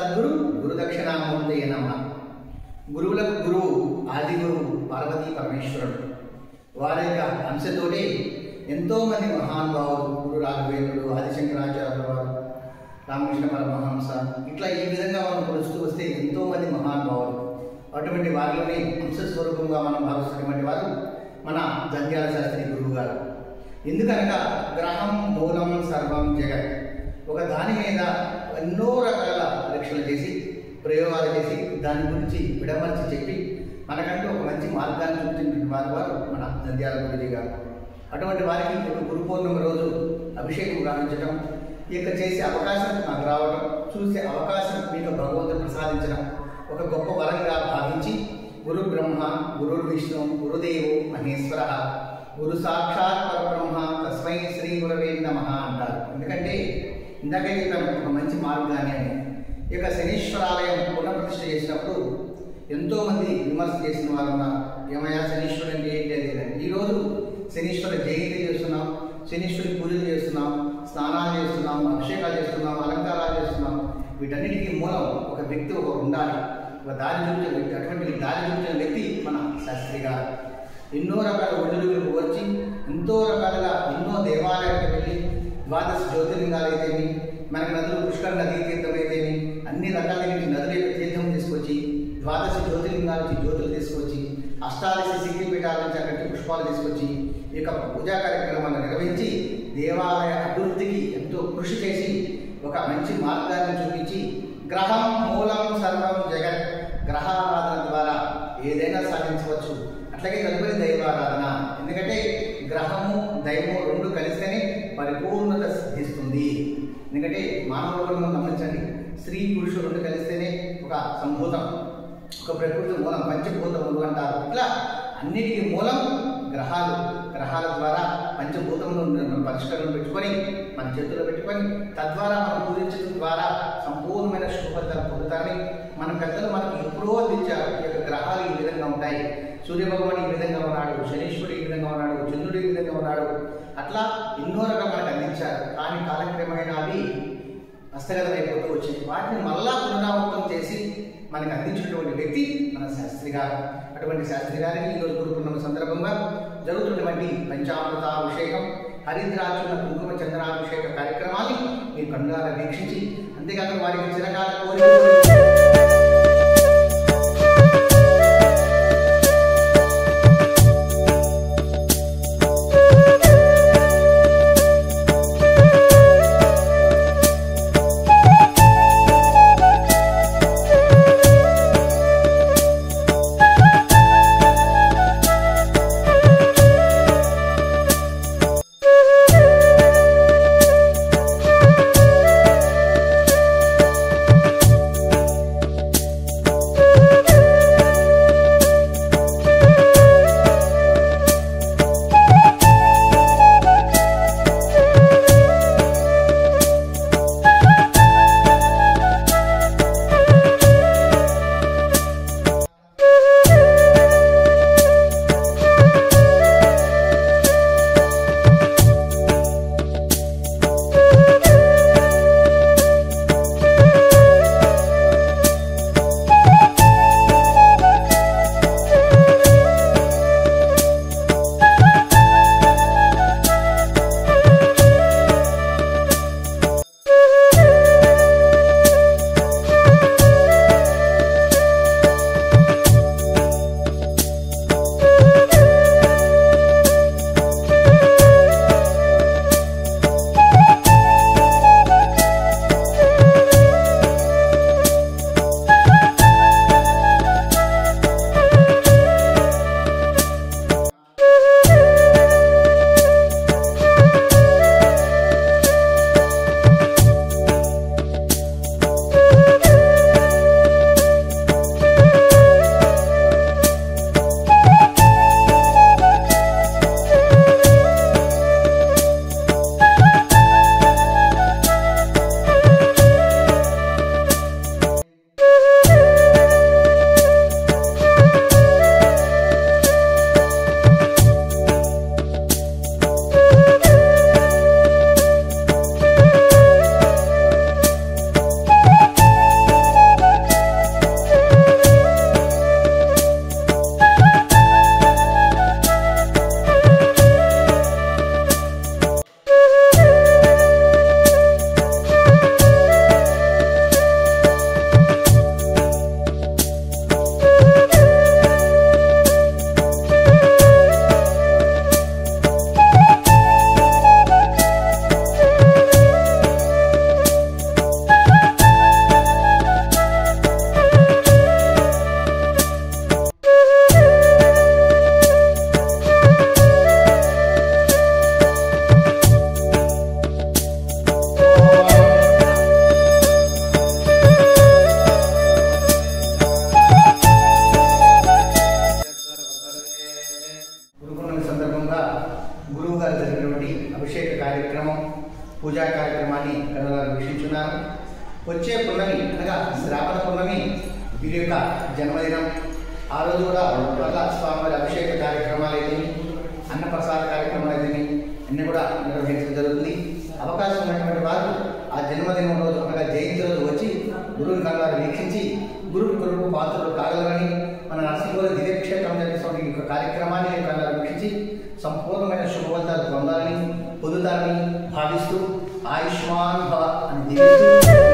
సద్గురు గురుదక్షిణామూర్తయే నమః. గురువులకు గురువు ఆది గురువు పార్వతీ పరమేశ్వరుడు. వారి యొక్క అంశతోటే ఎంతోమంది మహానుభావులు, గురు రాఘవేంద్రుడు, ఆదిశంకరాచార్యుల వారు, రామకృష్ణ పరమహంస, ఇట్లా ఈ విధంగా మనం కొలుస్తూ వస్తే ఎంతోమంది మహానుభావులు. అటువంటి వారిలోనే అంశస్వరూపంగా మనం భావిస్తున్నటువంటి వారు మన జంధ్యాల శాస్త్రి గురువు గారు. ఎందుకనగా గ్రహం మూలం సర్వం జగత్, ఒక దాని మీద ఎన్నో రకాల పరీక్షలు చేసి ప్రయోగాలు చేసి దాని గురించి విడమర్చి చెప్పి మనకంటూ ఒక మంచి మార్గాన్ని చూపించినటువంటి వారు మన జంధ్యాల గురుజీ గారు. అటువంటి వారికి ఒక గురు పౌర్ణమి రోజు అభిషేకం గావించడం, ఇక చేసే అవకాశం నాకు రావడం, చూసే అవకాశం మీకు భగవంతుడు ప్రసాదించడం ఒక గొప్ప వరంగా భావించి గురు బ్రహ్మ గురు విష్ణు గురుదేవు మహేశ్వర గురు సాక్షాత్ పరబ్రహ్మ తస్మై శ్రీ గురవే నమః అంటారు. ఎందుకంటే ఇందాక చెప్పాము ఒక మంచి మార్గాన్ని అని. ఇక శనీశ్వరాలయం పునఃప్రతిష్ఠ చేసినప్పుడు ఎంతోమంది విమర్శ చేసిన వారు ఉన్నారు. ఏమయ్యా శనీశ్వరుడు అంటే ఏంటి అది. ఈరోజు శనీశ్వర జయంతి చేస్తున్నాం, శనీశ్వరి పూజలు చేస్తున్నాం, స్నానాలు చేస్తున్నాం, అభిషేకాలు చేస్తున్నాం, అలంకారాలు చేస్తున్నాం. వీటన్నిటికీ మూలం ఒక వ్యక్తి ఒక ఉండాలి, ఒక దారి చూపించిన వ్యక్తి. అటువంటి దారి చూపించిన వ్యక్తి మన శాస్త్రి గారు. ఎన్నో రకాల ఒడిదుడుకులు వచ్చి ఎంతో రకాలుగా ఎన్నో దేవాలయాలకు వెళ్ళి ద్వాదశ జ్యోతిర్లింగాలు అయితేమి, మనకి నదులు పుష్కర నదీ తీర్థం అయితేమి, అన్ని రకాల నదుల యొక్క తీర్థం తీసుకొచ్చి ద్వాదశ జ్యోతిర్లింగాల నుంచి జ్యోతులు తీసుకొచ్చి అష్టాదశ శక్తిపీఠాల నుంచి అక్కడికి పుష్పాలు తీసుకొచ్చి ఈ యొక్క పూజా కార్యక్రమాలను నిర్వహించి దేవాలయ అభివృద్ధికి ఎంతో కృషి చేసి ఒక మంచి మార్గాన్ని చూపించి గ్రహం మూలం సర్వం జగత్, గ్రహారాధన ద్వారా ఏదైనా సాధించవచ్చు. అట్లాగే తదుపరి దైవారాధన. ఎందుకంటే గ్రహము దైవము రెండు కలిస్తేనే పరిపూర్ణత సిద్ధిస్తుంది. ఎందుకంటే మానవులను మనం గమనించండి, స్త్రీ పురుషులు రెండు కలిస్తేనే ఒక సంభూతం, ఒక ప్రకృతి మూలం, పంచభూతములు అంటారు. ఇట్లా అన్నిటికీ మూలం గ్రహాలు. గ్రహాల ద్వారా పంచభూతములను పరిష్కరణ పెట్టుకొని మన చేతుల్లో పెట్టుకొని తద్వారా మనం పూజించడం ద్వారా సంపూర్ణమైన శుభఫలితాలు పొందుతారని మన పెద్దలు మనకు ఎప్పుడో అందించారు. ఈ యొక్క గ్రహాలు ఈ విధంగా ఉంటాయి, సూర్యభగవాన్ ఈ విధంగా ఉన్నాడు, శనీశ్వరుడు ఈ విధంగా ఉన్నాడు, చంద్రుడు ఈ విధంగా ఉన్నాడు, అట్లా ఎన్నో రకాలు మనకు అందించారు. కానీ కాలక్రమేణా అవి హస్తగతం అయిపోతూ వచ్చింది. వాటిని మళ్ళా పునరావృతం చేసి మనకు అందించినటువంటి వ్యక్తి మన శాస్త్రి గారు. అటువంటి శాస్త్రి గారికి ఈరోజు గురు పూర్ణిమ సందర్భంగా జరుగుతున్నటువంటి పంచామృతాభిషేకం, హరిద్రాచుల కుంకుమ చంద్రాభిషేక కార్యక్రమాన్ని మీరు కన్నులారా వీక్షించి, అంతేకాక వారికి చిరకాల కోరిక అనగా శ్రావణ పౌర్ణమి వీరి యొక్క జన్మదినం. ఆ రోజు కూడా మళ్ళా స్వామివారి అభిషేక కార్యక్రమాలు అయితే, అన్నప్రసాద కార్యక్రమాలు అయితే అన్నీ కూడా నిర్వహించడం జరుగుతుంది. అవకాశం ఉన్నటువంటి వారు ఆ జన్మదినం రోజు అనగా జయంతి రోజు వచ్చి గురువుని కళ్ళారు వీక్షించి గురువు కొరకు పాత్రలు కాగలరని, మన నరసింహుల దివ్యక్షేత్రం జరిగినటువంటి ఈ కార్యక్రమాన్ని కళ్ళారు వీక్షించి సంపూర్ణమైన శుభవంతాలు పొందాలని, పొందుతారని భావిస్తూ ఆయుష్మాన్ భవ అని దీవిస్తూ